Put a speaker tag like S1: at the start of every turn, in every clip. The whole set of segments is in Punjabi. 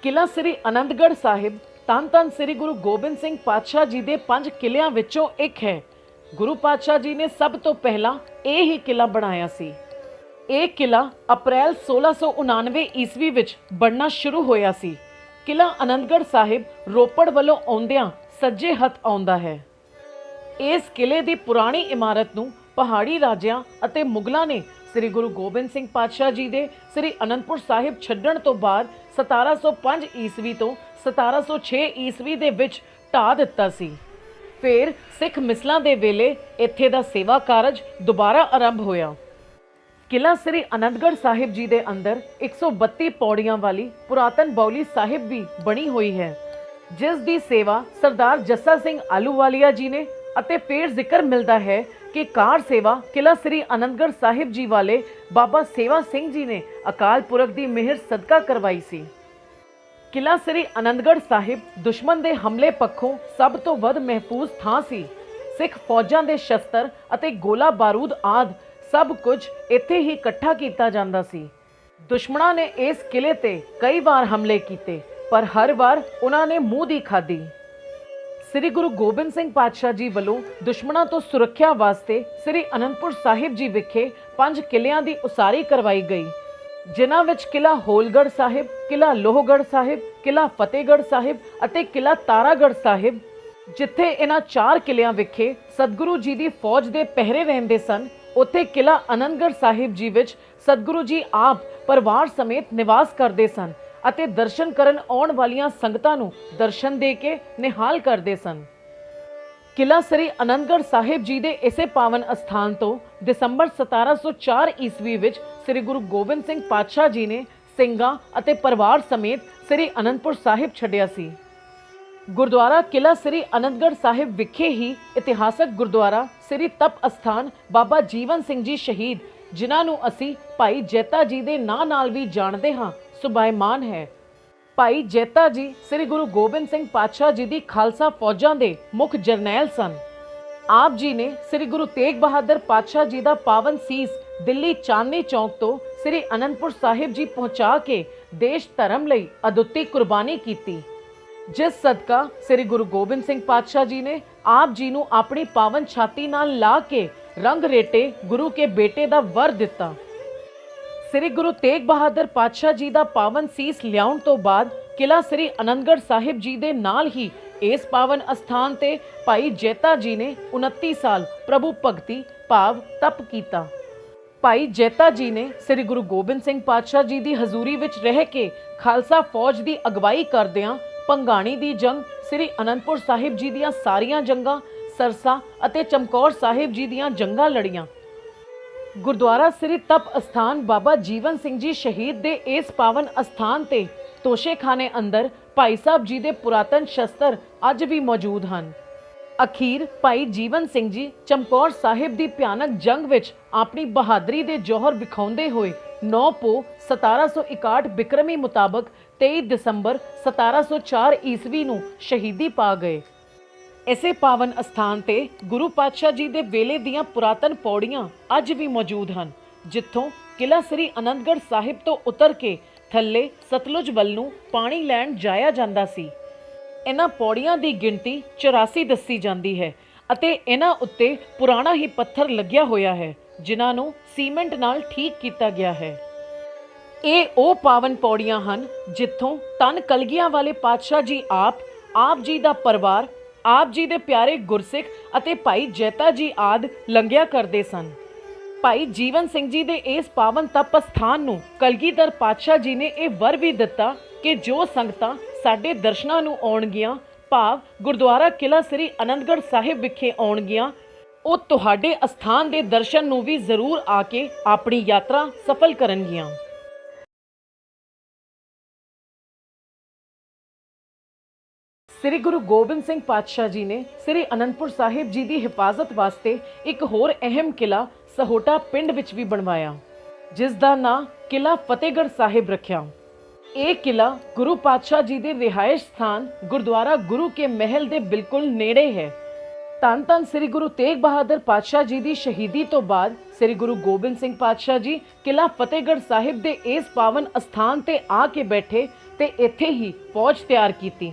S1: ਕਿਲ੍ਹਾ ਸ੍ਰੀ ਆਨੰਦਗੜ੍ਹ ਸਾਹਿਬ ਧੰਨ ਧੰਨ ਸ੍ਰੀ ਗੁਰੂ ਗੋਬਿੰਦ ਸਿੰਘ ਪਾਤਸ਼ਾਹ ਜੀ ਦੇ 5 ਕਿਲ੍ਹਿਆਂ ਵਿੱਚੋਂ ਇੱਕ ਹੈ। ਗੁਰੂ ਪਾਤਸ਼ਾਹ ਜੀ ਨੇ ਸਭ ਤੋਂ ਪਹਿਲਾਂ ਇਹ ਹੀ ਕਿਲ੍ਹਾ ਬਣਾਇਆ ਸੀ। ਇਹ ਕਿਲ੍ਹਾ ਅਪ੍ਰੈਲ 1699 ਈਸਵੀ ਵਿੱਚ ਬਣਨਾ ਸ਼ੁਰੂ ਹੋਇਆ ਸੀ। ਕਿਲ੍ਹਾ ਆਨੰਦਗੜ੍ਹ ਸਾਹਿਬ ਰੋਪੜ ਵੱਲੋਂ ਆਉਂਦਿਆਂ ਸੱਜੇ ਹੱਥ ਆਉਂਦਾ ਹੈ। ਇਸ ਕਿਲ੍ਹੇ ਦੀ ਪੁਰਾਣੀ ਇਮਾਰਤ ਨੂੰ ਪਹਾੜੀ ਰਾਜਿਆਂ ਅਤੇ ਮੁਗਲਾਂ ਨੇ ਸ੍ਰੀ ਗੁਰੂ ਗੋਬਿੰਦ ਸਿੰਘ ਪਾਤਸ਼ਾਹ ਜੀ ਦੇ ਸ੍ਰੀ ਅਨੰਦਪੁਰ ਸਾਹਿਬ ਛੱਡਣ ਤੋਂ ਬਾਅਦ 1705 ਈਸਵੀ ਤੋਂ 1706 ਈਸਵੀ ਦੇ ਵਿੱਚ ਢਾਹ ਦਿੱਤਾ ਸੀ। ਫਿਰ ਸਿੱਖ ਮਿਸਲਾਂ ਦੇ ਵੇਲੇ ਇੱਥੇ ਦਾ ਸੇਵਾ ਕਾਰਜ ਦੁਬਾਰਾ ਆਰੰਭ ਹੋਇਆ। ਕਿਲ੍ਹਾ ਸ੍ਰੀ ਆਨੰਦਗੜ੍ਹ ਸਾਹਿਬ ਜੀ ਦੇ ਅੰਦਰ 132 ਪੌੜੀਆਂ ਵਾਲੀ ਪੁਰਾਤਨ ਬੌਲੀ ਸਾਹਿਬ ਵੀ ਬਣੀ ਹੋਈ ਹੈ, ਜਿਸ ਦੀ ਸੇਵਾ ਸਰਦਾਰ ਜੱਸਾ ਸਿੰਘ ਆਲੂਵਾਲੀਆ ਜੀ ਨੇ। ਅਤੇ ਫਿਰ ਜ਼ਿਕਰ ਮਿਲਦਾ ਹੈ ਕਿ ਕਾਰ ਸੇਵਾ ਕਿਲ੍ਹਾ ਸ੍ਰੀ ਆਨੰਦਗੜ੍ਹ ਸਾਹਿਬ ਜੀ ਵਾਲੇ ਬਾਬਾ ਸੇਵਾ ਸਿੰਘ ਜੀ ਨੇ ਅਕਾਲ ਪੁਰਖ ਦੀ ਮਿਹਰ ਸਦਕਾ ਕਰਵਾਈ ਸੀ। ਕਿਲ੍ਹਾ ਸ੍ਰੀ ਆਨੰਦਗੜ੍ਹ ਸਾਹਿਬ ਦੁਸ਼ਮਣ ਦੇ ਹਮਲੇ ਪੱਖੋਂ ਸਭ ਤੋਂ ਵੱਧ ਮਹਿਫੂਜ਼ ਥਾਂ ਸੀ। ਸਿੱਖ ਫੌਜਾਂ ਦੇ ਸ਼ਸਤਰ ਅਤੇ ਗੋਲਾ ਬਾਰੂਦ ਆਦਿ ਸਭ ਕੁਝ ਇੱਥੇ ਹੀ ਇਕੱਠਾ ਕੀਤਾ ਜਾਂਦਾ ਸੀ। ਦੁਸ਼ਮਣਾਂ ਨੇ ਇਸ ਕਿਲ੍ਹੇ ਤੇ ਕਈ ਵਾਰ ਹਮਲੇ ਕੀਤੇ, ਪਰ ਹਰ ਵਾਰ ਉਹਨਾਂ ਨੇ ਮੂੰਹ ਦੀ ਖਾਧੀ। ਸ੍ਰੀ ਗੁਰੂ ਗੋਬਿੰਦ ਸਿੰਘ ਪਾਤਸ਼ਾਹ ਜੀ ਵੱਲੋਂ ਦੁਸ਼ਮਣਾਂ ਤੋਂ ਸੁਰੱਖਿਆ ਵਾਸਤੇ ਸ੍ਰੀ ਅਨੰਦਪੁਰ ਸਾਹਿਬ ਜੀ ਵਿਖੇ 5 ਕਿਲ੍ਹਿਆਂ ਦੀ ਉਸਾਰੀ ਕਰਵਾਈ ਗਈ, ਜਿਨ੍ਹਾਂ ਵਿੱਚ ਕਿਲ੍ਹਾ ਹੋਲਗੜ੍ਹ ਸਾਹਿਬ, ਕਿਲ੍ਹਾ ਲੋਹਗੜ੍ਹ ਸਾਹਿਬ, ਕਿਲ੍ਹਾ ਫਤਿਹਗੜ੍ਹ ਸਾਹਿਬ ਅਤੇ ਕਿਲ੍ਹਾ ਤਾਰਾਗੜ੍ਹ ਸਾਹਿਬ। ਜਿੱਥੇ ਇਹਨਾਂ 4 ਕਿਲ੍ਹਿਆਂ ਵਿਖੇ ਸਤਿਗੁਰੂ ਜੀ ਦੀ ਫੌਜ ਦੇ ਪਹਿਰੇ ਰਹਿੰਦੇ ਸਨ, ਉੱਥੇ ਕਿਲ੍ਹਾ ਆਨੰਦਗੜ੍ਹ ਸਾਹਿਬ ਜੀ ਵਿੱਚ ਸਤਿਗੁਰੂ ਜੀ ਆਪ ਪਰਿਵਾਰ ਸਮੇਤ ਨਿਵਾਸ ਕਰਦੇ ਸਨ ਅਤੇ ਦਰਸ਼ਨ ਕਰਨ ਆਉਣ ਵਾਲੀਆਂ ਸੰਗਤਾਂ ਨੂੰ ਦਰਸ਼ਨ ਦੇ ਕੇ ਨਿਹਾਲ ਕਰਦੇ ਸਨ। ਕਿਲ੍ਹਾ ਸ੍ਰੀ ਆਨੰਦਗੜ੍ਹ ਸਾਹਿਬ ਜੀ ਦੇ ਇਸੇ ਪਾਵਨ ਅਸਥਾਨ ਤੋਂ ਦਸੰਬਰ 1704 ਈਸਵੀ ਵਿੱਚ ਸ੍ਰੀ ਗੁਰੂ ਗੋਬਿੰਦ ਸਿੰਘ ਪਾਤਸ਼ਾਹ ਜੀ ਨੇ ਸਿੰਘਾਂ ਅਤੇ ਪਰਿਵਾਰ ਸਮੇਤ ਸ੍ਰੀ ਅਨੰਦਪੁਰ ਸਾਹਿਬ ਛੱਡਿਆ ਸੀ। ਗੁਰਦੁਆਰਾ ਕਿਲ੍ਹਾ ਸ੍ਰੀ ਆਨੰਦਗੜ੍ਹ ਸਾਹਿਬ ਵਿਖੇ ਹੀ ਇਤਿਹਾਸਕ ਗੁਰਦੁਆਰਾ ਸ੍ਰੀ ਤਪ ਅਸਥਾਨ ਬਾਬਾ ਜੀਵਨ ਸਿੰਘ ਜੀ ਸ਼ਹੀਦ, ਜਿਨ੍ਹਾਂ ਨੂੰ ਅਸੀਂ ਭਾਈ ਜੈਤਾ ਜੀ ਦੇ ਨਾਂ ਨਾਲ ਵੀ ਜਾਣਦੇ ਹਾਂ, ਸੁਭਾਇਮਾਨ ਹੈ। ਭਾਈ ਜੈਤਾ ਜੀ ਸ੍ਰੀ ਗੁਰੂ ਗੋਬਿੰਦ ਸਿੰਘ ਪਾਤਸ਼ਾਹ ਜੀ ਦੀ ਖਾਲਸਾ ਫੌਜਾਂ ਦੇ ਮੁੱਖ ਜਰਨੈਲ ਸਨ। ਆਪ ਜੀ ਨੇ ਸ੍ਰੀ ਗੁਰੂ ਤੇਗ ਬਹਾਦਰ ਪਾਤਸ਼ਾਹ ਜੀ ਦਾ ਪਾਵਨ ਸੀਸ ਦਿੱਲੀ ਚਾਂਦਨੀ ਚੌਕ ਤੋਂ ਸ੍ਰੀ ਅਨੰਦਪੁਰ ਸਾਹਿਬ ਜੀ ਪਹੁੰਚਾ ਕੇ ਦੇਸ਼ ਧਰਮ ਲਈ ਅਦੁੱਤੀ ਕੁਰਬਾਨੀ ਕੀਤੀ, ਜਿਸ ਸਦਕਾ ਸ੍ਰੀ ਗੁਰੂ ਗੋਬਿੰਦ ਸਿੰਘ ਪਾਤਸ਼ਾਹ ਜੀ ਨੇ ਆਪ ਜੀ ਨੂੰ ਆਪਣੀ ਪਾਵਨ ਛਾਤੀ ਨਾਲ ਲਾ ਕੇ ਰੰਗ ਰੇਟੇ ਗੁਰੂ ਕੇ ਬੇਟੇ ਦਾ ਵਰ ਦਿੱਤਾ। ਸ੍ਰੀ ਗੁਰੂ ਤੇਗ ਬਹਾਦਰ ਪਾਤਸ਼ਾਹ ਜੀ ਦਾ ਪਾਵਨ ਸੀਸ ਲਿਆਉਣ ਤੋਂ ਬਾਅਦ ਕਿਲ੍ਹਾ ਸ੍ਰੀ ਆਨੰਦਗੜ੍ਹ ਸਾਹਿਬ ਜੀ ਦੇ ਨਾਲ ਹੀ ਇਸ ਪਾਵਨ ਅਸਥਾਨ ਤੇ ਭਾਈ ਜੈਤਾ ਜੀ ਨੇ 29 ਸਾਲ ਪ੍ਰਭੂ ਭਗਤੀ ਭਾਵ ਤਪ ਕੀਤਾ। ਭਾਈ ਜੈਤਾ ਜੀ ਨੇ ਸ੍ਰੀ ਗੁਰੂ ਗੋਬਿੰਦ ਸਿੰਘ ਪਾਤਸ਼ਾਹ ਜੀ ਦੀ ਹਜ਼ੂਰੀ ਵਿੱਚ ਰਹਿ ਕੇ ਖਾਲਸਾ ਫੌਜ ਦੀ ਅਗਵਾਈ ਕਰਦਿਆਂ ਭੰਗਾਣੀ ਦੀ ਜੰਗ, ਸ੍ਰੀ ਅਨੰਦਪੁਰ ਸਾਹਿਬ ਜੀ ਦੀਆਂ ਸਾਰੀਆਂ ਜੰਗਾਂ, ਸਰਸਾ ਅਤੇ ਚਮਕੌਰ ਸਾਹਿਬ ਜੀ ਦੀਆਂ ਜੰਗਾਂ ਲੜੀਆਂ। ਗੁਰਦੁਆਰਾ ਸ੍ਰੀ ਤਪ ਅਸਥਾਨ ਬਾਬਾ ਜੀਵਨ ਸਿੰਘ ਜੀ ਸ਼ਹੀਦ ਦੇ ਇਸ ਪਾਵਨ ਅਸਥਾਨ ਤੇ ਤੋਸ਼ੇਖਾਨੇ ਅੰਦਰ ਭਾਈ ਸਾਹਿਬ ਜੀ ਦੇ ਪੁਰਾਤਨ ਸ਼ਸਤਰ ਅੱਜ ਵੀ ਮੌਜੂਦ ਹਨ। ਅਖੀਰ ਭਾਈ ਜੀਵਨ ਸਿੰਘ ਜੀ ਚਮਕੌਰ ਸਾਹਿਬ ਦੀ ਭਿਆਨਕ ਜੰਗ ਵਿੱਚ ਆਪਣੀ ਬਹਾਦਰੀ ਦੇ ਜੌਹਰ ਵਿਖਾਉਂਦੇ ਹੋਏ 9 ਪੋਹ 1761 ਬਿਕਰਮੀ ਮੁਤਾਬਕ 23 ਦਸੰਬਰ 1704 ਈਸਵੀ ਨੂੰ ਸ਼ਹੀਦੀ ਪਾ ਗਏ। ਇਸੇ ਪਾਵਨ ਅਸਥਾਨ ਤੇ ਗੁਰੂ ਪਾਤਸ਼ਾਹ ਜੀ ਦੇ ਵੇਲੇ ਦੀਆਂ ਪੁਰਾਤਨ ਪੌੜੀਆਂ ਅੱਜ ਵੀ ਮੌਜੂਦ ਹਨ, ਜਿੱਥੋਂ ਕਿਲ੍ਹਾ ਸ੍ਰੀ ਆਨੰਦਗੜ੍ਹ ਸਾਹਿਬ ਤੋਂ ਉਤਰ ਕੇ ਥੱਲੇ ਸਤਲੁਜ ਵੱਲ ਨੂੰ ਪਾਣੀ ਲੈਣ ਜਾਇਆ ਜਾਂਦਾ ਸੀ। ਇਹਨਾਂ ਪੌੜੀਆਂ ਦੀ ਗਿਣਤੀ 84 ਦੱਸੀ ਜਾਂਦੀ ਹੈ ਅਤੇ ਇਹਨਾਂ ਉੱਤੇ ਪੁਰਾਣਾ ਹੀ ਪੱਥਰ ਲੱਗਿਆ ਹੋਇਆ ਹੈ, ਜਿਨ੍ਹਾਂ ਨੂੰ ਸੀਮੈਂਟ ਨਾਲ ਠੀਕ ਕੀਤਾ ਗਿਆ ਹੈ। ਇਹ ਉਹ ਪਾਵਨ ਪੌੜੀਆਂ ਹਨ ਜਿੱਥੋਂ ਧੰਨ ਕਲਗੀਆਂ ਵਾਲੇ ਪਾਤਸ਼ਾਹ ਜੀ ਆਪ ਜੀ ਦਾ ਪਰਿਵਾਰ, ਆਪ ਜੀ ਦੇ ਪਿਆਰੇ ਗੁਰਸਿੱਖ ਅਤੇ ਭਾਈ ਜੈਤਾ ਜੀ ਆਦਿ ਲੰਘਿਆ ਕਰਦੇ ਸਨ। ਭਾਈ ਜੀਵਨ ਸਿੰਘ ਜੀ ਦੇ ਇਸ ਪਾਵਨ ਤਪ ਅਸਥਾਨ ਨੂੰ ਕਲਗੀਧਰ ਪਾਤਸ਼ਾਹ ਜੀ ਨੇ ਇਹ ਵਰ ਵੀ ਦਿੱਤਾ ਕਿ ਜੋ ਸੰਗਤਾਂ ਸਾਡੇ ਦਰਸ਼ਨਾਂ ਨੂੰ ਆਉਣਗੀਆਂ, ਭਾਵ ਗੁਰਦੁਆਰਾ ਕਿਲ੍ਹਾ ਸ੍ਰੀ ਆਨੰਦਗੜ੍ਹ ਸਾਹਿਬ ਵਿਖੇ ਆਉਣਗੀਆਂ, ਉਹ ਤੁਹਾਡੇ ਅਸਥਾਨ ਦੇ ਦਰਸ਼ਨ ਨੂੰ ਵੀ ਜ਼ਰੂਰ ਆ ਕੇ ਆਪਣੀ ਯਾਤਰਾ ਸਫਲ ਕਰਨਗੀਆਂ। ਸ੍ਰੀ ਗੁਰੂ ਗੋਬਿੰਦ ਸਿੰਘ ਪਾਤਸ਼ਾਹ ਜੀ ਨੇ ਸ੍ਰੀ ਅਨੰਦਪੁਰ ਸਾਹਿਬ ਜੀ ਦੀ ਹਿਫਾਜ਼ਤ ਵਾਸਤੇ ਇੱਕ ਹੋਰ ਅਹਿਮ ਕਿਲ੍ਹਾ ਸਹੋਟਾ ਪਿੰਡ ਵਿੱਚ ਵੀ ਬਣਵਾਇਆ, ਜਿਸ ਦਾ ਨਾਂ ਕਿਲ੍ਹਾ ਫਤਿਹਗੜ੍ਹ ਸਾਹਿਬ ਰੱਖਿਆ। ਇਹ ਕਿਲ੍ਹਾ ਗੁਰੂ ਪਾਤਸ਼ਾਹ ਜੀ ਦੇ ਰਿਹਾਇਸ਼ ਸਥਾਨ ਗੁਰਦੁਆਰਾ ਗੁਰੂ ਕੇ ਮਹਿਲ ਦੇ ਬਿਲਕੁਲ ਨੇੜੇ ਹੈ। ਧੰਨ ਧੰਨ ਸ੍ਰੀ ਗੁਰੂ ਤੇਗ ਬਹਾਦਰ ਪਾਤਸ਼ਾਹ ਜੀ ਦੀ ਸ਼ਹੀਦੀ ਤੋਂ ਬਾਅਦ ਸ੍ਰੀ ਗੁਰੂ ਗੋਬਿੰਦ ਸਿੰਘ ਪਾਤਸ਼ਾਹ ਜੀ ਕਿਲ੍ਹਾ ਫਤਿਹਗੜ੍ਹ ਸਾਹਿਬ ਦੇ ਇਸ ਪਾਵਨ ਅਸਥਾਨ ਤੇ ਆ ਕੇ ਬੈਠੇ ਤੇ ਇੱਥੇ ਹੀ ਫੌਜ ਤਿਆਰ ਕੀਤੀ।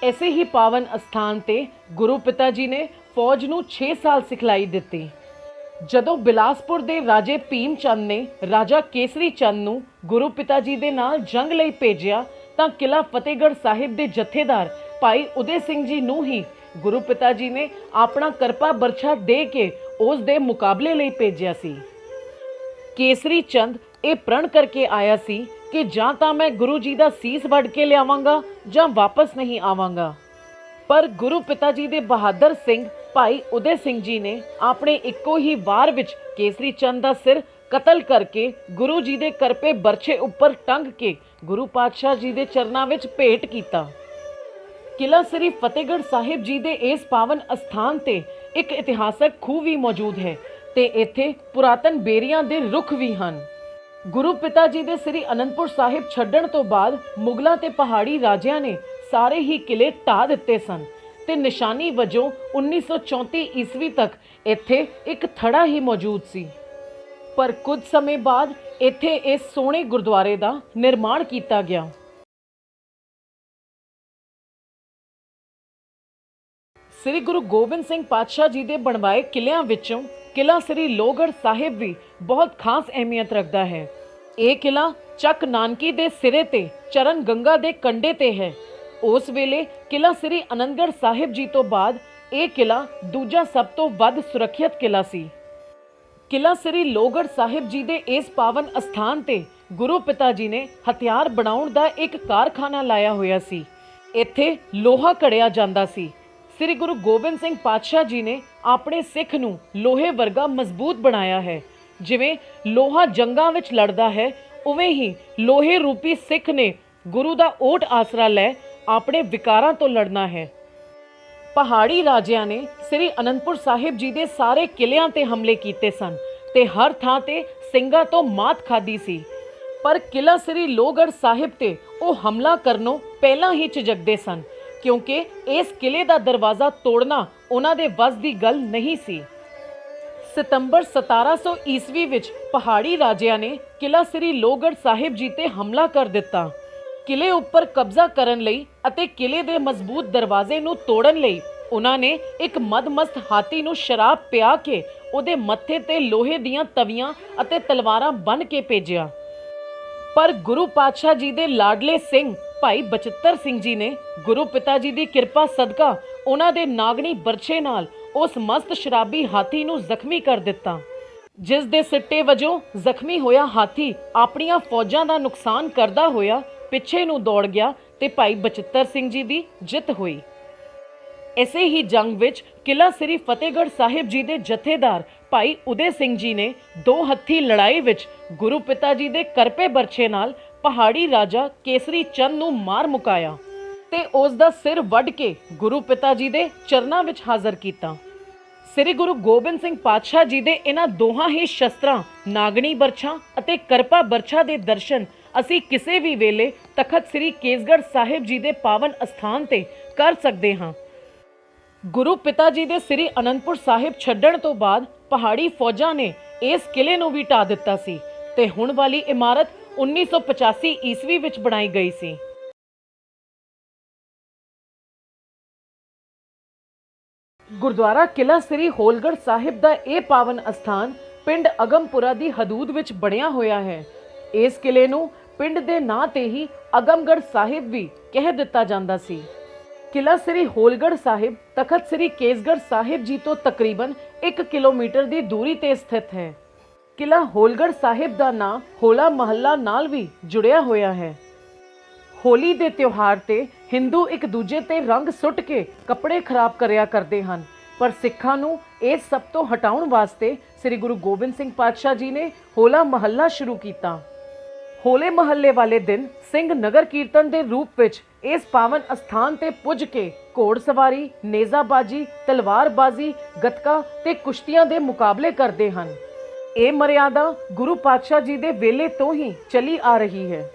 S1: ਐਸੇ ਹੀ ਪਾਵਨ ਅਸਥਾਨ ਤੇ ਗੁਰੂ ਪਿਤਾ ਜੀ ਨੇ ਫੌਜ ਨੂੰ 6 ਸਾਲ ਸਿਖਲਾਈ ਦਿੱਤੀ। ਜਦੋਂ ਬਿਲਾਸਪੁਰ ਦੇ ਰਾਜੇ ਭੀਮ ਚੰਦ ਨੇ ਰਾਜਾ ਕੇਸਰੀ ਚੰਦ ਨੂੰ ਗੁਰੂ ਪਿਤਾ ਜੀ ਦੇ ਨਾਲ ਜੰਗ ਲਈ ਭੇਜਿਆ ਤਾਂ ਕਿਲ੍ਹਾ ਫਤਿਹਗੜ੍ਹ ਸਾਹਿਬ ਦੇ ਜਥੇਦਾਰ ਭਾਈ ਉਦੇ ਸਿੰਘ ਜੀ ਨੂੰ ਹੀ ਗੁਰੂ ਪਿਤਾ ਜੀ ਨੇ ਆਪਣਾ ਕਰਪਾ ਬਰਛਾ ਦੇ ਕੇ ਉਸ ਦੇ ਮੁਕਾਬਲੇ ਲਈ ਭੇਜਿਆ ਸੀ। ਕੇਸਰੀ ਚੰਦ ਇਹ ਪ੍ਰਣ ਕਰਕੇ ਆਇਆ ਸੀ ਕਿ ਜਾਂ ਤਾਂ ਮੈਂ ਗੁਰੂ ਜੀ ਦਾ ਸੀਸ ਵੱਢ ਕੇ ਲਿਆਵਾਂਗਾ ਜਾਂ ਵਾਪਸ ਨਹੀਂ ਆਵਾਂਗਾ। ਪਰ ਗੁਰੂ ਪਿਤਾ ਜੀ ਦੇ ਬਹਾਦਰ ਸਿੰਘ ਭਾਈ ਉਦੇ ਸਿੰਘ ਜੀ ਨੇ ਆਪਣੇ ਇੱਕੋ ਹੀ ਵਾਰ ਵਿੱਚ ਕੇਸਰੀ ਚੰਦ ਦਾ ਸਿਰ ਕਤਲ ਕਰਕੇ ਗੁਰੂ ਜੀ ਦੇ ਕਰਪੇ ਬਰਛੇ ਉੱਪਰ ਟੰਗ ਕੇ ਗੁਰੂ ਪਾਤਸ਼ਾਹ ਜੀ ਦੇ ਚਰਨਾਂ ਵਿੱਚ ਭੇਟ ਕੀਤਾ। ਕਿਲ੍ਹਾ ਸ੍ਰੀ ਫਤਿਹਗੜ੍ਹ ਸਾਹਿਬ ਜੀ ਦੇ ਇਸ ਪਾਵਨ ਅਸਥਾਨ ਤੇ ਇੱਕ ਇਤਿਹਾਸਕ ਖੂਹ ਵੀ ਮੌਜੂਦ ਹੈ ਤੇ ਇੱਥੇ ਪੁਰਾਤਨ ਬੇਰੀਆਂ ਦੇ ਰੁੱਖ ਵੀ ਹਨ। ਗੁਰੂ ਪਿਤਾ ਜੀ ਦੇ ਸ੍ਰੀ ਅਨੰਦਪੁਰ ਸਾਹਿਬ ਛੱਡਣ ਤੋਂ ਬਾਅਦ ਮੁਗਲਾਂ ਤੇ ਪਹਾੜੀ ਰਾਜਿਆਂ ਨੇ ਸਾਰੇ ਹੀ ਕਿਲੇ ਢਾਹ ਦਿੱਤੇ ਸਨ ਤੇ ਨਿਸ਼ਾਨੀ ਵਜੋਂ 1934 ਈਸਵੀ ਤੱਕ ਇੱਥੇ ਇੱਕ ਥੜਾ ਹੀ ਮੌਜੂਦ ਸੀ। ਪਰ ਕੁਝ ਸਮੇਂ ਬਾਅਦ ਇੱਥੇ ਇਸ ਸੋਹਣੇ ਗੁਰਦੁਆਰੇ ਦਾ ਨਿਰਮਾਣ ਕੀਤਾ ਗਿਆ। ਸ੍ਰੀ ਗੁਰੂ ਗੋਬਿੰਦ ਸਿੰਘ ਪਾਤਸ਼ਾਹ ਜੀ ਦੇ ਬਣਵਾਏ ਕਿਲਿਆਂ ਵਿੱਚੋਂ ਕਿਲ੍ਹਾ ਸ੍ਰੀ ਲੋਹਗੜ੍ਹ ਸਾਹਿਬ ਵੀ ਬਹੁਤ ਖਾਸ ਅਹਿਮੀਅਤ ਰੱਖਦਾ ਹੈ। ਇਹ ਕਿਲ੍ਹਾ ਚੱਕ ਨਾਨਕੀ ਦੇ ਸਿਰੇ ਤੇ ਚਰਨ ਗੰਗਾ ਦੇ ਕੰਢੇ ਤੇ ਹੈ। ਉਸ ਵੇਲੇ ਕਿਲ੍ਹਾ ਸ੍ਰੀ ਆਨੰਦਗੜ੍ਹ ਸਾਹਿਬ ਜੀ ਤੋਂ ਬਾਅਦ ਇਹ ਕਿਲ੍ਹਾ ਦੂਜਾ ਸਭ ਤੋਂ ਵੱਧ ਸੁਰੱਖਿਅਤ ਕਿਲ੍ਹਾ ਸੀ। ਕਿਲ੍ਹਾ ਸ੍ਰੀ ਲੋਹਗੜ੍ਹ ਸਾਹਿਬ ਜੀ ਦੇ ਇਸ ਪਾਵਨ ਅਸਥਾਨ ਤੇ ਗੁਰੂ ਪਿਤਾ ਜੀ ਨੇ ਹਥਿਆਰ ਬਣਾਉਣ ਦਾ ਇੱਕ ਕਾਰਖਾਨਾ ਲਾਇਆ ਹੋਇਆ ਸੀ। ਇੱਥੇ ਲੋਹਾ ਘੜਿਆ ਜਾਂਦਾ ਸੀ। ਸ੍ਰੀ ਗੁਰੂ ਗੋਬਿੰਦ ਸਿੰਘ ਪਾਤਸ਼ਾਹ ਜੀ ਨੇ ਆਪਣੇ ਸਿੱਖ ਨੂੰ ਲੋਹੇ ਵਰਗਾ ਮਜ਼ਬੂਤ ਬਣਾਇਆ ਹੈ। ਜਿਵੇਂ ਲੋਹਾ ਜੰਗਾਂ ਵਿੱਚ ਲੜਦਾ ਹੈ, ਉਵੇਂ ਹੀ ਲੋਹੇ ਰੂਪੀ ਸਿੱਖ ਨੇ ਗੁਰੂ ਦਾ ਓਟ ਆਸਰਾ ਲੈ ਆਪਣੇ ਵਿਕਾਰਾਂ ਤੋਂ ਲੜਨਾ ਹੈ। ਪਹਾੜੀ ਰਾਜਿਆਂ ਨੇ ਸ੍ਰੀ ਅਨੰਦਪੁਰ ਸਾਹਿਬ ਜੀ ਦੇ ਸਾਰੇ ਕਿਲਿਆਂ ਤੇ ਹਮਲੇ ਕੀਤੇ ਸਨ ਤੇ ਹਰ ਥਾਂ ਤੇ ਸਿੰਘਾਂ ਤੋਂ ਮਾਤ ਖਾਧੀ ਸੀ। ਪਰ ਕਿਲ੍ਹਾ ਸ੍ਰੀ ਲੋਹਗੜ੍ਹ ਸਾਹਿਬ ਤੇ ਉਹ ਹਮਲਾ ਕਰਨੋਂ ਪਹਿਲਾਂ ਹੀ ਝਿਜਕਦੇ ਸਨ, ਕਿਉਂਕਿ ਇਸ ਕਿਲੇ ਦਾ ਦਰਵਾਜ਼ਾ ਤੋੜਨਾ ਉਹਨਾਂ ਦੇ ਵੱਸ ਦੀ ਗੱਲ ਨਹੀਂ ਸੀ। ਸਤੰਬਰ 1700 ਈਸਵੀ ਵਿੱਚ ਪਹਾੜੀ ਰਾਜਿਆਂ ਨੇ ਕਿਲ੍ਹਾ ਸ੍ਰੀ ਲੋਹਗੜ੍ਹ ਸਾਹਿਬ ਜੀ ਤੇ ਹਮਲਾ ਕਰ ਦਿੱਤਾ। ਕਿਲੇ ਉੱਪਰ ਕਬਜ਼ਾ ਕਰਨ ਲਈ ਅਤੇ ਕਿਲੇ ਦੇ ਮਜ਼ਬੂਤ ਦਰਵਾਜ਼ੇ ਨੂੰ ਤੋੜਨ ਲਈ ਉਹਨਾਂ ਨੇ ਇੱਕ ਮਦਮਸਤ ਹਾਥੀ ਨੂੰ ਸ਼ਰਾਬ ਪਿਆ ਕੇ ਉਹਦੇ ਮੱਥੇ ਤੇ ਲੋਹੇ ਦੀਆਂ ਤਵੀਆਂ ਅਤੇ ਤਲਵਾਰਾਂ ਬੰਨ੍ਹ ਕੇ ਭੇਜਿਆ। ਪਰ ਗੁਰੂ ਪਾਤਸ਼ਾਹ ਜੀ ਦੇ ਲਾਡਲੇ ਸਿੰਘ ਭਾਈ ਬਚਿੱਤਰ ਸਿੰਘ ਜੀ ਨੇ ਗੁਰੂ ਪਿਤਾ ਜੀ ਦੀ ਕਿਰਪਾ ਸਦਕਾ ਉਹਨਾਂ ਦੇ ਨਾਗਣੀ ਬਰਛੇ ਨਾਲ ਉਸ ਮਸਤ ਸ਼ਰਾਬੀ ਹਾਥੀ ਨੂੰ ਜ਼ਖਮੀ ਕਰ ਦਿੱਤਾ, ਜਿਸ ਦੇ ਸਿੱਟੇ ਵਜੋਂ ਜ਼ਖਮੀ ਹੋਇਆ ਹਾਥੀ ਆਪਣੀਆਂ ਫੌਜਾਂ ਦਾ ਨੁਕਸਾਨ ਕਰਦਾ ਹੋਇਆ ਪਿੱਛੇ ਨੂੰ ਦੌੜ ਗਿਆ ਤੇ ਭਾਈ ਬਚਿੱਤਰ ਸਿੰਘ ਜੀ ਦੀ ਜਿੱਤ ਹੋਈ। ਇਸੇ ਹੀ ਜੰਗ ਵਿੱਚ ਕਿਲ੍ਹਾ ਸ੍ਰੀ ਫਤਿਹਗੜ੍ਹ ਸਾਹਿਬ ਜੀ ਦੇ ਜਥੇਦਾਰ ਭਾਈ ਉਦੇ ਸਿੰਘ ਜੀ ਨੇ ਦੋ ਹੱਥੀ ਲੜਾਈ ਵਿੱਚ ਗੁਰੂ ਪਿਤਾ ਜੀ ਦੇ ਕਰਪੇ ਬਰਛੇ ਨਾਲ ਪਹਾੜੀ ਰਾਜਾ ਕੇਸਰੀ ਚੰਦ ਨੂੰ ਮਾਰ ਮੁਕਾਇਆ ਤੇ ਉਸ ਦਾ ਸਿਰ ਵੱਢ ਕੇ ਗੁਰੂ ਪਿਤਾ ਜੀ ਦੇ ਚਰਨਾਂ ਵਿੱਚ ਹਾਜ਼ਰ ਕੀਤਾ। ਸ੍ਰੀ ਗੁਰੂ ਗੋਬਿੰਦ ਸਿੰਘ ਪਾਤਸ਼ਾਹ ਜੀ ਦੇ ਇਹਨਾਂ ਦੋਹਾਂ ਹੀ ਸ਼ਸਤਰਾਂ ਨਾਗਣੀ ਬਰਛਾ ਅਤੇ ਕਰਪਾ ਬਰਛਾ ਦੇ ਦਰਸ਼ਨ ਅਸੀਂ ਕਿਸੇ ਵੀ ਵੇਲੇ ਤਖਤ ਸ੍ਰੀ ਕੇਸਗੜ੍ਹ ਸਾਹਿਬ ਜੀ ਦੇ ਪਾਵਨ ਅਸਥਾਨ ਤੇ ਕਰ ਸਕਦੇ ਹਾਂ। ਗੁਰੂ ਪਿਤਾ ਜੀ ਦੇ ਸ੍ਰੀ ਅਨੰਦਪੁਰ ਸਾਹਿਬ ਛੱਡਣ ਤੋਂ ਬਾਅਦ ਪਹਾੜੀ ਫੌਜਾਂ ਨੇ ਇਸ ਕਿਲੇ ਨੂੰ ਵੀ ਢਾਹ ਦਿੱਤਾ ਸੀ ਤੇ ਹੁਣ ਵਾਲੀ ਇਮਾਰਤ 1985 ਈਸਵੀ ਵਿੱਚ ਬਣਾਈ ਗਈ ਸੀ। ਗੁਰਦੁਆਰਾ ਕਿਲ੍ਹਾ ਸ੍ਰੀ ਹੋਲਗੜ੍ਹ ਸਾਹਿਬ ਦਾ ਇਹ ਪਾਵਨ ਅਸਥਾਨ ਪਿੰਡ ਅਗਮਪੁਰਾ ਦੀ ਹਦੂਦ ਵਿੱਚ ਬਣਿਆ ਹੋਇਆ ਹੈ। ਇਸ ਕਿਲੇ ਨੂੰ ਪਿੰਡ ਦੇ ਨਾਂ ਤੇ ਹੀ ਅਗਮਗੜ੍ਹ ਸਾਹਿਬ ਵੀ ਕਹਿ ਦਿੱਤਾ ਜਾਂਦਾ ਸੀ। ਕਿਲ੍ਹਾ ਸ੍ਰੀ ਹੋਲਗੜ੍ਹ ਸਾਹਿਬ ਤਖਤ ਸ੍ਰੀ ਕੇਸਗੜ੍ਹ ਸਾਹਿਬ ਜੀ ਤੋਂ ਤਕਰੀਬਨ 1 ਕਿਲੋਮੀਟਰ ਦੀ ਦੂਰੀ ਤੇ ਸਥਿਤ ਹੈ। ਕਿਲ੍ਹਾ ਹੋਲਗੜ੍ਹ ਸਾਹਿਬ ਦਾ ਨਾਂ ਹੋਲਾ ਮਹੱਲਾ ਨਾਲ ਵੀ ਜੁੜਿਆ ਹੋਇਆ ਹੈ। ਹੋਲੀ ਦੇ ਤਿਉਹਾਰ ਤੇ ਹਿੰਦੂ ਇੱਕ ਦੂਜੇ ਤੇ ਰੰਗ ਸੁੱਟ ਕੇ ਕੱਪੜੇ ਖਰਾਬ ਕਰਿਆ ਕਰਦੇ ਹਨ, ਪਰ ਸਿੱਖਾਂ ਨੂੰ ਇਸ ਸਭ ਤੋਂ ਹਟਾਉਣ ਵਾਸਤੇ ਸ੍ਰੀ ਗੁਰੂ ਗੋਬਿੰਦ ਸਿੰਘ ਪਾਤਸ਼ਾਹ ਜੀ ਨੇ ਹੋਲਾ ਮਹੱਲਾ ਸ਼ੁਰੂ ਕੀਤਾ। ਹੋਲੇ ਮਹੱਲੇ ਵਾਲੇ ਦਿਨ ਸਿੰਘ ਨਗਰ ਕੀਰਤਨ ਦੇ ਰੂਪ ਵਿੱਚ ਇਸ ਪਾਵਨ ਅਸਥਾਨ ਤੇ ਪੁੱਜ ਕੇ ਘੋੜਸਵਾਰੀ, ਨੇਜ਼ਾਬਾਜੀ, ਤਲਵਾਰਬਾਜ਼ੀ, ਗੱਤਕਾ ਤੇ ਕੁਸ਼ਤੀਆਂ ਦੇ ਮੁਕਾਬਲੇ ਕਰਦੇ ਹਨ। ਇਹ ਮਰਿਆਦਾ ਗੁਰੂ ਪਾਤਸ਼ਾਹ ਜੀ ਦੇ ਵੇਲੇ ਤੋਂ ਹੀ ਚਲੀ ਆ ਰਹੀ ਹੈ।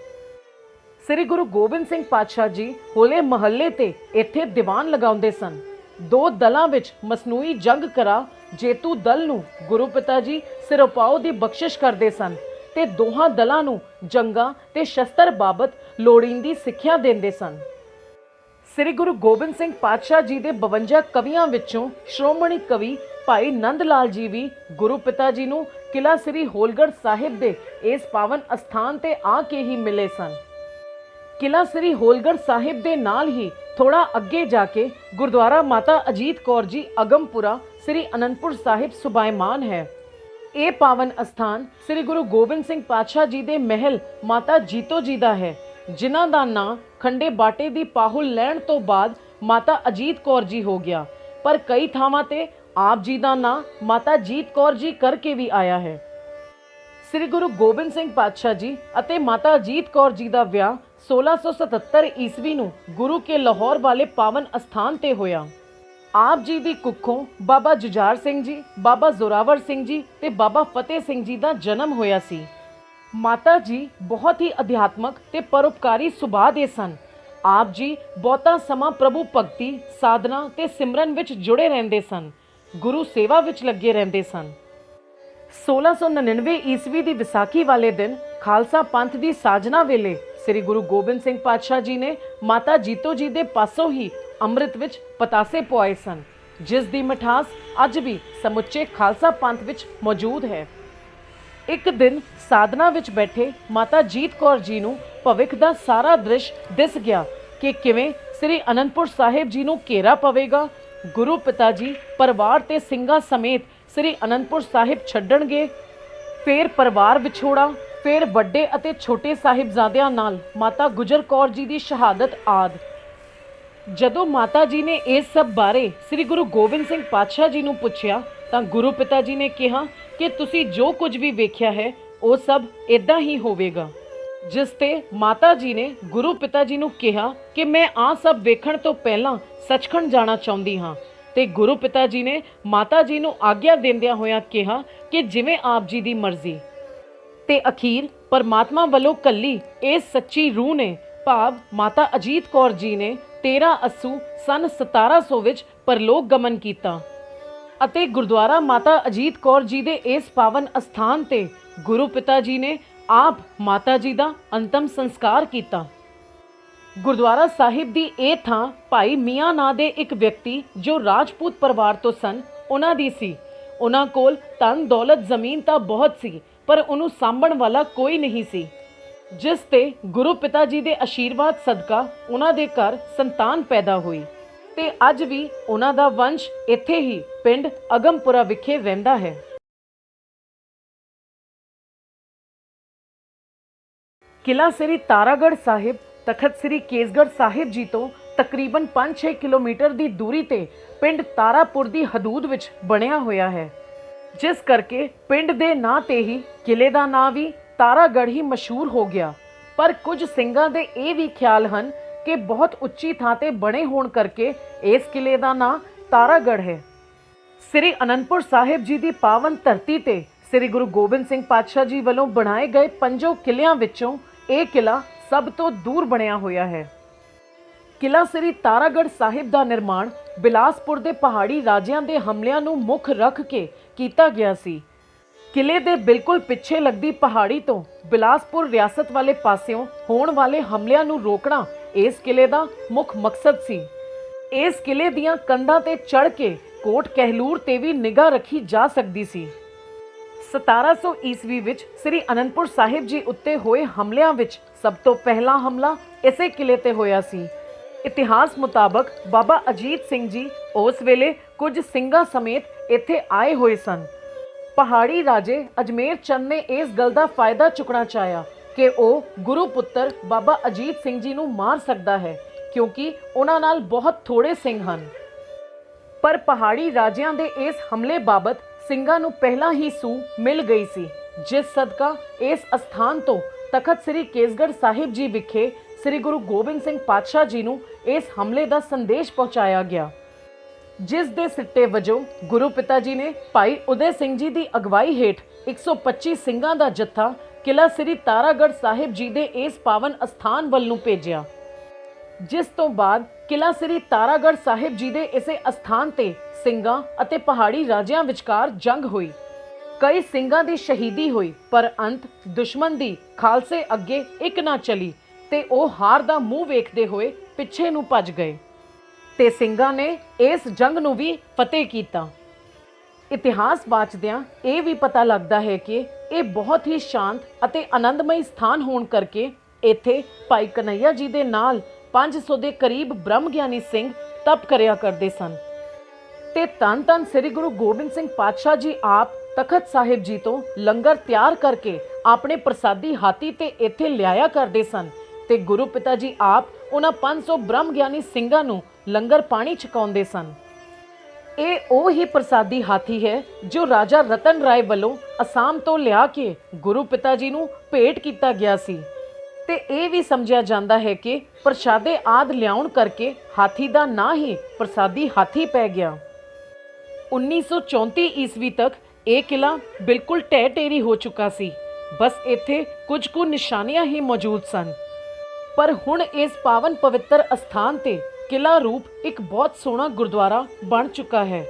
S1: ਸ੍ਰੀ ਗੁਰੂ ਗੋਬਿੰਦ ਸਿੰਘ ਪਾਤਸ਼ਾਹ ਜੀ ਹੋਲੇ ਮਹੱਲੇ ਤੇ ਇੱਥੇ ਦੀਵਾਨ ਲਗਾਉਂਦੇ ਸਨ। ਦੋ ਦਲਾਂ ਵਿੱਚ ਮਸਨੂਈ ਜੰਗ ਕਰਾ ਜੇਤੂ ਦਲ ਨੂੰ ਗੁਰੂ ਪਿਤਾ ਜੀ ਸਿਰੋਪਾਓ ਦੀ ਬਖਸ਼ਿਸ਼ ਕਰਦੇ ਸਨ ਤੇ ਦੋਹਾਂ ਦਲਾਂ ਨੂੰ ਜੰਗਾਂ ਤੇ ਸ਼ਸਤਰ ਬਾਬਤ ਲੋੜੀਂਦੀ ਸਿੱਖਿਆ ਦਿੰਦੇ ਸਨ। ਸ੍ਰੀ ਗੁਰੂ ਗੋਬਿੰਦ ਸਿੰਘ ਪਾਤਸ਼ਾਹ ਜੀ ਦੇ 52 ਕਵੀਆਂ ਵਿੱਚੋਂ ਸ਼੍ਰੋਮਣੀ ਕਵੀ ਭਾਈ ਨੰਦ ਲਾਲ ਜੀ ਵੀ ਗੁਰੂ ਪਿਤਾ ਜੀ ਨੂੰ ਕਿਲ੍ਹਾ ਸ੍ਰੀ ਹੋਲਗੜ੍ਹ ਸਾਹਿਬ ਦੇ ਇਸ ਪਾਵਨ ਅਸਥਾਨ ਤੇ ਆ ਕੇ ਹੀ ਮਿਲੇ ਸਨ। ਕਿਲ੍ਹਾ ਸ੍ਰੀ ਹੋਲਗੜ੍ਹ ਸਾਹਿਬ ਦੇ ਨਾਲ ਹੀ ਥੋੜਾ ਅੱਗੇ ਜਾ ਕੇ ਗੁਰਦੁਆਰਾ ਮਾਤਾ ਅਜੀਤ ਕੌਰ ਜੀ ਅਗਮਪੁਰਾ ਸ੍ਰੀ ਅਨੰਦਪੁਰ ਸਾਹਿਬ ਸੁਭਾਇਮਾਨ ਹੈ। ਇਹ ਪਾਵਨ ਅਸਥਾਨ ਸ੍ਰੀ ਗੁਰੂ ਗੋਬਿੰਦ ਸਿੰਘ ਪਾਤਸ਼ਾਹ ਜੀ ਦੇ ਮਹਿਲ ਮਾਤਾ ਜੀਤੋ ਜੀ ਦਾ ਹੈ, ਜਿਨ੍ਹਾਂ ਦਾ ਨਾਂ ਖੰਡੇ ਬਾਟੇ ਦੀ ਪਾਹੁਲ ਲੈਣ ਤੋਂ ਬਾਅਦ ਮਾਤਾ ਅਜੀਤ ਕੌਰ ਜੀ ਹੋ ਗਿਆ, ਪਰ ਕਈ ਥਾਵਾਂ ਤੇ ਆਪ ਜੀ ਦਾ ਨਾਂ ਮਾਤਾ ਜੀਤ ਕੌਰ ਜੀ ਕਰਕੇ ਵੀ ਆਇਆ ਹੈ। ਸ੍ਰੀ ਗੁਰੂ ਗੋਬਿੰਦ ਸਿੰਘ ਪਾਤਸ਼ਾਹ ਜੀ ਅਤੇ ਮਾਤਾ ਅਜੀਤ ਕੌਰ ਜੀ ਦਾ ਵਿਆਹ 1677 ਈਸਵੀ ਨੂੰ ਗੁਰੂ ਕੇ ਲਾਹੌਰ ਵਾਲੇ ਪਾਵਨ ਅਸਥਾਨ ਤੇ ਹੋਇਆ। ਆਪ ਜੀ ਦੀ ਕੁੱਖੋਂ ਬਾਬਾ ਜੁਝਾਰ ਸਿੰਘ ਜੀ, ਬਾਬਾ ਜ਼ੋਰਾਵਰ ਸਿੰਘ ਜੀ ਤੇ ਬਾਬਾ ਫਤਿਹ ਸਿੰਘ ਜੀ ਦਾ ਜਨਮ ਹੋਇਆ ਸੀ। ਮਾਤਾ ਜੀ ਬਹੁਤ ਹੀ ਅਧਿਆਤਮਕ ਤੇ ਪਰਉਪਕਾਰੀ ਸੁਭਾਅ ਦੇ ਸਨ। ਆਪ ਜੀ ਬਹੁਤਾ ਸਮਾਂ ਪ੍ਰਭੂ ਭਗਤੀ, ਸਾਧਨਾ ਤੇ ਸਿਮਰਨ ਵਿੱਚ ਜੁੜੇ ਰਹਿੰਦੇ ਸਨ। ਗੁਰੂ ਸੇਵਾ ਵਿੱਚ ਲੱਗੇ ਰਹਿੰਦੇ ਸਨ। 1699 ਈਸਵੀ ਦੀ ਵਿਸਾਖੀ ਵਾਲੇ ਦਿਨ ਖਾਲਸਾ ਪੰਥ ਦੀ ਸਾਜਨਾ ਵੇਲੇ ਸ੍ਰੀ ਗੁਰੂ ਗੋਬਿੰਦ ਸਿੰਘ ਪਾਤਸ਼ਾਹ ਜੀ ਨੇ ਮਾਤਾ ਜੀਤੋ ਜੀ ਦੇ ਪਾਸੋਂ ਹੀ ਅੰਮ੍ਰਿਤ ਵਿੱਚ ਪਤਾਸੇ ਪਵਾਏ ਸਨ, ਜਿਸ ਦੀ ਮਿਠਾਸ ਅੱਜ ਵੀ ਸਮੁੱਚੇ ਖਾਲਸਾ ਪੰਥ ਵਿੱਚ ਮੌਜੂਦ ਹੈ। ਇੱਕ ਦਿਨ ਸਾਧਨਾ ਵਿੱਚ ਬੈਠੇ ਮਾਤਾ ਜੀਤ ਕੌਰ ਜੀ ਨੂੰ ਭਵਿੱਖ ਦਾ ਸਾਰਾ ਦ੍ਰਿਸ਼ ਦਿਸ ਗਿਆ ਕਿ ਕਿਵੇਂ ਸ੍ਰੀ ਅਨੰਦਪੁਰ ਸਾਹਿਬ ਜੀ ਨੂੰ ਘੇਰਾ ਪਵੇਗਾ। ਗੁਰੂ ਪਿਤਾ ਜੀ ਪਰਿਵਾਰ ਤੇ ਸਿੰਘਾਂ ਸਮੇਤ ਸ੍ਰੀ ਅਨੰਦਪੁਰ ਸਾਹਿਬ ਛੱਡਣਗੇ। ਫਿਰ ਪਰਿਵਾਰ ਵਿਛੋੜਾ, ਫਿਰ ਵੱਡੇ ਅਤੇ ਛੋਟੇ ਸਾਹਿਬਜ਼ਾਦਿਆਂ ਨਾਲ ਮਾਤਾ ਗੁਜਰ ਕੌਰ ਜੀ ਦੀ ਸ਼ਹਾਦਤ ਆਦਿ। ਜਦੋਂ ਮਾਤਾ ਜੀ ਨੇ ਇਸ ਸਭ ਬਾਰੇ ਸ੍ਰੀ ਗੁਰੂ ਗੋਬਿੰਦ ਸਿੰਘ ਪਾਤਸ਼ਾਹ ਜੀ ਨੂੰ ਪੁੱਛਿਆ ਤਾਂ ਗੁਰੂ ਪਿਤਾ ਜੀ ਨੇ ਕਿਹਾ ਕਿ ਤੁਸੀਂ ਜੋ ਕੁਝ ਵੀ ਵੇਖਿਆ ਹੈ ਉਹ ਸਭ ਇਦਾਂ ਹੀ ਹੋਵੇਗਾ। ਜਿਸ ਤੇ ਮਾਤਾ ਜੀ ਨੇ ਗੁਰੂ ਪਿਤਾ ਜੀ ਨੂੰ ਕਿਹਾ ਕਿ ਮੈਂ ਆ ਸਭ ਵੇਖਣ ਤੋਂ ਪਹਿਲਾਂ ਸੱਚਖੰਡ ਜਾਣਾ ਚਾਹੁੰਦੀ ਹਾਂ, ਤੇ ਗੁਰੂ ਪਿਤਾ ਜੀ ਨੇ ਮਾਤਾ ਜੀ ਨੂੰ ਆਗਿਆ ਦਿੰਦਿਆਂ ਹੋਇਆਂ ਕਿਹਾ ਕਿ ਜਿਵੇਂ ਆਪ ਜੀ ਦੀ ਮਰਜ਼ੀ। ਤੇ ਅਖੀਰ ਪਰਮਾਤਮਾ ਵੱਲੋਂ ਕੱਲੀ ਇਸ ਸੱਚੀ ਰੂਹ ਨੇ ਭਾਵ ਮਾਤਾ ਅਜੀਤ ਕੌਰ ਜੀ ਨੇ 13 ਅੱਸੂ ਸਨ 1700 ਵਿੱਚ ਪਰਲੋਕ ਗਮਨ ਕੀਤਾ ਅਤੇ ਗੁਰਦੁਆਰਾ ਮਾਤਾ ਅਜੀਤ ਕੌਰ ਜੀ ਦੇ ਇਸ ਪਾਵਨ ਅਸਥਾਨ ਤੇ ਗੁਰੂ ਪਿਤਾ ਜੀ ਨੇ ਆਪ ਮਾਤਾ ਜੀ ਦਾ ਅੰਤਮ ਸੰਸਕਾਰ ਕੀਤਾ। ਗੁਰਦੁਆਰਾ ਸਾਹਿਬ ਦੀ ਇਹ ਥਾਂ ਭਾਈ ਮੀਆਂ ਨਾਂ ਦੇ ਇੱਕ ਵਿਅਕਤੀ ਜੋ ਰਾਜਪੂਤ ਪਰਿਵਾਰ ਤੋਂ ਸਨ ਉਹਨਾਂ ਦੀ ਸੀ। ਉਹਨਾਂ ਕੋਲ ਧਨ ਦੌਲਤ ਜ਼ਮੀਨ ਤਾਂ ਬਹੁਤ ਸੀ, ਪਰ ਉਹਨੂੰ ਸਾਂਭਣ ਵਾਲਾ ਕੋਈ ਨਹੀਂ ਸੀ, ਜਿਸ ਤੇ ਗੁਰੂ ਪਿਤਾ ਜੀ ਦੇ ਆਸ਼ੀਰਵਾਦ ਸਦਕਾ ਉਹਨਾਂ ਦੇ ਘਰ ਸੰਤਾਨ ਪੈਦਾ ਹੋਈ ਤੇ ਅੱਜ ਵੀ ਉਹਨਾਂ ਦਾ ਵੰਸ਼ ਇੱਥੇ ਹੀ ਪਿੰਡ ਅਗਮਪੁਰਾ ਵਿਖੇ ਰਹਿੰਦਾ ਹੈ। ਕਿਲ੍ਹਾ ਸ੍ਰੀ ਤਾਰਾਗੜ੍ਹ ਸਾਹਿਬ ਤਖਤ ਸ੍ਰੀ ਕੇਸਗੜ੍ਹ ਸਾਹਿਬ ਜੀ ਤੋਂ ਤਕਰੀਬਨ 5-6 ਕਿਲੋਮੀਟਰ ਦੀ ਦੂਰੀ ਤੇ ਪਿੰਡ ਤਾਰਾਪੁਰ ਦੀ ਹਦੂਦ ਵਿੱਚ ਬਣਿਆ ਹੋਇਆ ਹੈ, ਜਿਸ ਕਰਕੇ ਪਿੰਡ ਦੇ ਨਾਂ ਤੇ ਹੀ ਕਿਲ੍ਹੇ ਦਾ ਨਾਂ ਵੀ ਤਾਰਾਗੜ੍ਹ ਹੀ ਮਸ਼ਹੂਰ ਹੋ ਗਿਆ। ਪਰ ਕੁਝ ਸਿੰਘਾਂ ਦੇ ਇਹ ਵੀ ਖਿਆਲ ਹਨ ਕਿ ਬਹੁਤ ਉੱਚੀ ਥਾਂ ਤੇ ਬਣੇ ਹੋਣ ਕਰਕੇ ਇਸ ਕਿਲ੍ਹੇ ਦਾ ਨਾਂ ਤਾਰਾਗੜ੍ਹ ਹੈ। ਸ੍ਰੀ ਅਨੰਦਪੁਰ ਸਾਹਿਬ ਜੀ ਦੀ ਪਾਵਨ ਧਰਤੀ ਤੇ ਸ੍ਰੀ ਗੁਰੂ ਗੋਬਿੰਦ ਸਿੰਘ ਪਾਤਸ਼ਾਹ ਜੀ ਵੱਲੋਂ ਬਣਾਏ ਗਏ 5 ਕਿਲ੍ਹਿਆਂ ਵਿੱਚੋਂ ਇਹ ਕਿਲ੍ਹਾ ਸਭ ਤੋਂ ਦੂਰ ਬਣਿਆ ਹੋਇਆ ਹੈ। ਕਿਲ੍ਹਾ ਸ੍ਰੀ ਤਾਰਾਗੜ੍ਹ ਸਾਹਿਬ ਦਾ ਨਿਰਮਾਣ ਬਿਲਾਸਪੁਰ ਦੇ ਪਹਾੜੀ ਰਾਜਿਆਂ ਦੇ ਹਮਲਿਆਂ ਨੂੰ ਮੁੱਖ ਰੱਖ ਕੇ ਕੀਤਾ ਗਿਆ ਸੀ। ਕਿਲ੍ਹੇ ਦੇ ਬਿਲਕੁਲ ਪਿੱਛੇ ਲੱਗਦੀ ਪਹਾੜੀ ਤੋਂ ਬਿਲਾਸਪੁਰ ਰਿਆਸਤ ਵਾਲੇ ਪਾਸਿਓਂ ਹੋਣ ਵਾਲੇ ਹਮਲਿਆਂ ਨੂੰ ਰੋਕਣਾ ਇਸ ਕਿਲ੍ਹੇ ਦਾ ਮੁੱਖ ਮਕਸਦ ਸੀ। ਇਸ ਕਿਲ੍ਹੇ ਦੀਆਂ ਕੰਧਾਂ ਤੇ ਚੜ੍ਹ ਕੇ ਕੋਟ ਕਹਿਲੂਰ ਤੇ ਵੀ ਨਿਗਾਹ ਰੱਖੀ ਜਾ ਸਕਦੀ ਸੀ। 1700 ਈਸਵੀ ਵਿੱਚ ਸ੍ਰੀ ਅਨੰਦਪੁਰ ਸਾਹਿਬ ਜੀ ਉੱਤੇ ਹੋਏ ਹਮਲਿਆਂ ਵਿੱਚ ਸਭ ਤੋਂ ਪਹਿਲਾ ਹਮਲਾ ਇਸੇ ਕਿਲ੍ਹੇ ਤੇ ਹੋਇਆ ਸੀ। ਇਤਿਹਾਸ ਮੁਤਾਬਕ ਬਾਬਾ ਅਜੀਤ ਸਿੰਘ ਜੀ ਉਸ ਵੇਲੇ ਕੁਝ ਸਿੰਘਾਂ ਸਮੇਤ ਇੱਥੇ ਆਏ ਹੋਏ ਸਨ। ਪਹਾੜੀ ਰਾਜੇ ਅਜਮੇਰ ਚੰਦ ਨੇ ਇਸ ਗੱਲ ਦਾ ਫਾਇਦਾ ਚੁੱਕਣਾ ਚਾਹਿਆ ਕਿ ਉਹ ਗੁਰੂ ਪੁੱਤਰ ਬਾਬਾ ਅਜੀਤ ਸਿੰਘ ਜੀ ਨੂੰ ਮਾਰ ਸਕਦਾ ਹੈ, ਕਿਉਂਕਿ ਉਹਨਾਂ ਨਾਲ ਬਹੁਤ ਥੋੜੇ ਸਿੰਘ ਹਨ। ਪਰ ਪਹਾੜੀ ਰਾਜਿਆਂ ਦੇ ਇਸ ਹਮਲੇ ਬਾਬਤ ਸਿੰਘਾਂ ਨੂੰ ਪਹਿਲਾਂ ਹੀ ਸੂਹ ਮਿਲ ਗਈ ਸੀ, ਜਿਸ ਸਦਕਾ ਇਸ ਅਸਥਾਨ ਤੋਂ ਤਖਤ ਸ੍ਰੀ ਕੇਸਗੜ੍ਹ ਸਾਹਿਬ ਜੀ ਵਿਖੇ ਸ੍ਰੀ ਗੁਰੂ ਗੋਬਿੰਦ ਸਿੰਘ ਪਾਤਸ਼ਾਹ ਜੀ ਨੂੰ ਇਸ ਹਮਲੇ ਦਾ ਸੰਦੇਸ਼ ਪਹੁੰਚਾਇਆ ਗਿਆ, ਜਿਸ ਦੇ ਸਿੱਟੇ ਵਜੋਂ ਗੁਰੂ ਪਿਤਾ ਜੀ ਨੇ ਭਾਈ ਉਦੈ ਸਿੰਘ ਜੀ ਦੀ ਅਗਵਾਈ ਹੇਠ 125 ਸਿੰਘਾਂ ਦਾ ਜੱਥਾ ਕਿਲ੍ਹਾ ਸ੍ਰੀ ਤਾਰਾਗੜ੍ਹ ਸਾਹਿਬ ਜੀ ਦੇ ਇਸ ਪਾਵਨ ਅਸਥਾਨ ਵੱਲ ਨੂੰ ਭੇਜਿਆ, ਜਿਸ ਤੋਂ ਬਾਅਦ ਕਿਲ੍ਹਾ ਸ੍ਰੀ ਤਾਰਾਗੜ੍ਹ ਸਾਹਿਬ ਜੀ ਦੇ ਇਸੇ ਅਸਥਾਨ ਤੇ ਸਿੰਘਾਂ ਅਤੇ ਪਹਾੜੀ ਰਾਜਿਆਂ ਵਿਚਕਾਰ ਜੰਗ ਹੋਈ। ਕਈ ਸਿੰਘਾਂ ਦੀ ਸ਼ਹੀਦੀ ਹੋਈ, ਪਰ ਅੰਤ ਦੁਸ਼ਮਣ ਦੀ ਖਾਲਸੇ ਅੱਗੇ ਇੱਕ ਨਾ ਚਲੀ ਤੇ ਉਹ ਹਾਰ ਦਾ ਮੂੰਹ ਵੇਖਦੇ ਹੋਏ ਪਿੱਛੇ ਨੂੰ ਭੱਜ ਗਏ ਤੇ ਸਿੰਘਾਂ ਨੇ ਇਸ ਜੰਗ ਨੂੰ ਵੀ ਫਤਿਹ ਕੀਤਾ। ਇਤਿਹਾਸ ਵਾਚਦਿਆਂ ਇਹ ਵੀ ਪਤਾ ਲੱਗਦਾ ਹੈ ਕਿ ਇਹ ਬਹੁਤ ਹੀ ਸ਼ਾਂਤ ਅਤੇ ਆਨੰਦਮਈ ਸਥਾਨ ਹੋਣ ਕਰਕੇ ਇੱਥੇ ਭਾਈ ਕਨਈਆ ਜੀ ਦੇ ਨਾਲ 500 ਦੇ ਕਰੀਬ ਬ੍ਰਹਮ ਗਿਆਨੀ ਸਿੰਘ ਤਪ ਕਰਿਆ ਕਰਦੇ ਸਨ ਤੇ ਧੰਨ ਧੰਨ ਸ੍ਰੀ ਗੁਰੂ ਗੋਬਿੰਦ ਸਿੰਘ ਪਾਤਸ਼ਾਹ ਜੀ ਆਪ ਤਖਤ ਸਾਹਿਬ ਜੀ ਤੋਂ ਲੰਗਰ ਤਿਆਰ ਕਰਕੇ ਆਪਣੇ ਪ੍ਰਸਾਦੀ ਹਾਥੀ ਤੇ ਇੱਥੇ ਲਿਆਇਆ ਕਰਦੇ ਸਨ ਤੇ ਗੁਰੂ ਪਿਤਾ ਜੀ ਆਪ ਉਹਨਾਂ 500 ਬ੍ਰਹਮ ਗਿਆਨੀ ਸਿੰਘਾਂ ਨੂੰ ਲੰਗਰ ਪਾਣੀ ਛਕਾਉਂਦੇ ਸਨ। ਇਹ ਉਹ ਹੀ ਪ੍ਰਸਾਦੀ ਹਾਥੀ ਹੈ ਜੋ ਰਾਜਾ ਰਤਨ ਰਾਏ ਵੱਲੋਂ ਅਸਾਮ ਤੋਂ ਲਿਆ ਕੇ ਗੁਰੂ ਪਿਤਾ ਜੀ ਨੂੰ ਭੇਟ ਕੀਤਾ ਗਿਆ ਸੀ ਤੇ ਇਹ ਵੀ ਸਮਝਿਆ ਜਾਂਦਾ ਹੈ ਕਿ ਪ੍ਰਸ਼ਾਦੇ ਆਦ ਲਿਆਉਣ ਕਰਕੇ ਹਾਥੀ ਦਾ ਨਾਂ ਹੀ ਪ੍ਰਸਾਦੀ ਹਾਥੀ ਪੈ ਗਿਆ। 1934 ਈਸਵੀ ਤੱਕ ਇਹ ਕਿਲਾ ਬਿਲਕੁਲ ਢਹਿ ਢੇਰੀ ਹੋ ਚੁੱਕਾ ਸੀ। ਬਸ ਇੱਥੇ ਕੁਝ ਕੁ ਨਿਸ਼ਾਨੀਆਂ ਹੀ ਮੌਜੂਦ ਸਨ, ਪਰ ਹੁਣ ਇਸ ਪਾਵਨ ਪਵਿੱਤਰ ਅਸਥਾਨ ਤੇ ਕਿਲਾ ਰੂਪ ਇੱਕ ਬਹੁਤ ਸੋਹਣਾ ਗੁਰਦੁਆਰਾ ਬਣ ਚੁੱਕਾ ਹੈ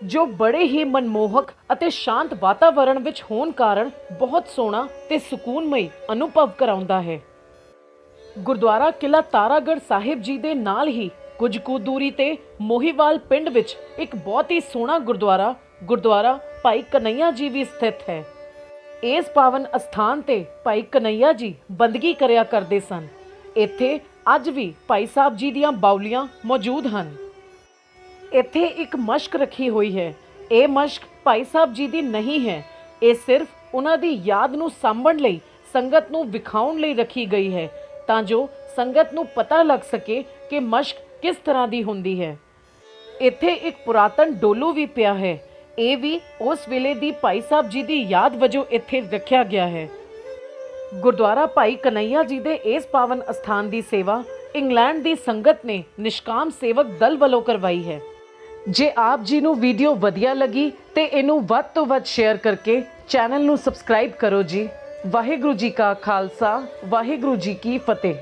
S1: ਜੋ ਬੜੇ ਹੀ ਮਨਮੋਹਕ ਅਤੇ ਸ਼ਾਂਤ ਵਾਤਾਵਰਣ ਵਿੱਚ ਹੋਣ ਕਾਰਨ ਬਹੁਤ ਸੋਹਣਾ ਤੇ ਸਕੂਨਮਈ ਅਨੁਭਵ ਕਰਾਉਂਦਾ ਹੈ। ਗੁਰਦੁਆਰਾ ਕਿਲਾ ਤਾਰਾਗੜ੍ਹ ਸਾਹਿਬ ਜੀ ਦੇ ਨਾਲ ਹੀ ਕੁਝ ਕੁ ਦੂਰੀ ਤੇ ਮੋਹੀਵਾਲ ਪਿੰਡ ਵਿੱਚ ਇੱਕ ਬਹੁਤ ਹੀ ਸੋਹਣਾ ਗੁਰਦੁਆਰਾ ਭਾਈ ਕਨਈਆ ਜੀ ਵੀ ਸਥਿਤ ਹੈ। ਇਸ ਪਾਵਨ ਅਸਥਾਨ ਤੇ ਭਾਈ ਕਨਈਆ ਜੀ ਬੰਦਗੀ ਕਰਿਆ ਕਰਦੇ ਸਨ। ਇੱਥੇ ਅੱਜ ਵੀ ਭਾਈ ਸਾਹਿਬ ਜੀ ਦੀਆਂ ਬਾਉਲੀਆਂ ਮੌਜੂਦ ਹਨ। ਇੱਥੇ ਇੱਕ ਮਸ਼ਕ ਰੱਖੀ ਹੋਈ ਹੈ। ਇਹ ਮਸ਼ਕ ਭਾਈ ਸਾਹਿਬ ਜੀ ਦੀ ਨਹੀਂ ਹੈ, ਇਹ ਸਿਰਫ ਉਹਨਾਂ ਦੀ ਯਾਦ ਨੂੰ ਸਾਂਭਣ ਲਈ ਸੰਗਤ ਨੂੰ ਵਿਖਾਉਣ ਲਈ ਰੱਖੀ ਗਈ ਹੈ ਤਾਂ ਜੋ ਸੰਗਤ ਨੂੰ ਪਤਾ ਲੱਗ ਸਕੇ ਕਿ ਮਸ਼ਕ ਕਿਸ ਤਰ੍ਹਾਂ ਦੀ ਹੁੰਦੀ ਹੈ। ਇੱਥੇ ਇੱਕ ਪੁਰਾਤਨ ਡੋਲੂ ਵੀ ਪਿਆ ਹੈ। ਇਹ ਵੀ ਉਸ ਵੇਲੇ ਦੀ ਭਾਈ ਸਾਹਿਬ ਜੀ ਦੀ ਯਾਦ ਵਜੋਂ ਇੱਥੇ ਰੱਖਿਆ ਗਿਆ ਹੈ। ਗੁਰਦੁਆਰਾ ਭਾਈ ਕਨਈਆ ਜੀ ਦੇ ਇਸ ਪਾਵਨ ਅਸਥਾਨ ਦੀ ਸੇਵਾ ਇੰਗਲੈਂਡ ਦੀ ਸੰਗਤ ਨੇ ਨਿਸ਼ਕਾਮ ਸੇਵਕ ਦਲ ਵੱਲੋਂ ਕਰਵਾਈ ਹੈ। ਜੇ ਆਪ ਜੀ ਨੂੰ ਵੀਡੀਓ ਵਧੀਆ ਲੱਗੀ ਤੇ ਇਹਨੂੰ ਵੱਧ ਤੋਂ ਵੱਧ ਸ਼ੇਅਰ ਕਰਕੇ ਚੈਨਲ ਨੂੰ ਸਬਸਕ੍ਰਾਈਬ ਕਰੋ ਜੀ। ਵਾਹਿਗੁਰੂ ਜੀ ਕਾ ਖਾਲਸਾ, ਵਾਹਿਗੁਰੂ ਜੀ ਕੀ ਫਤਿਹ।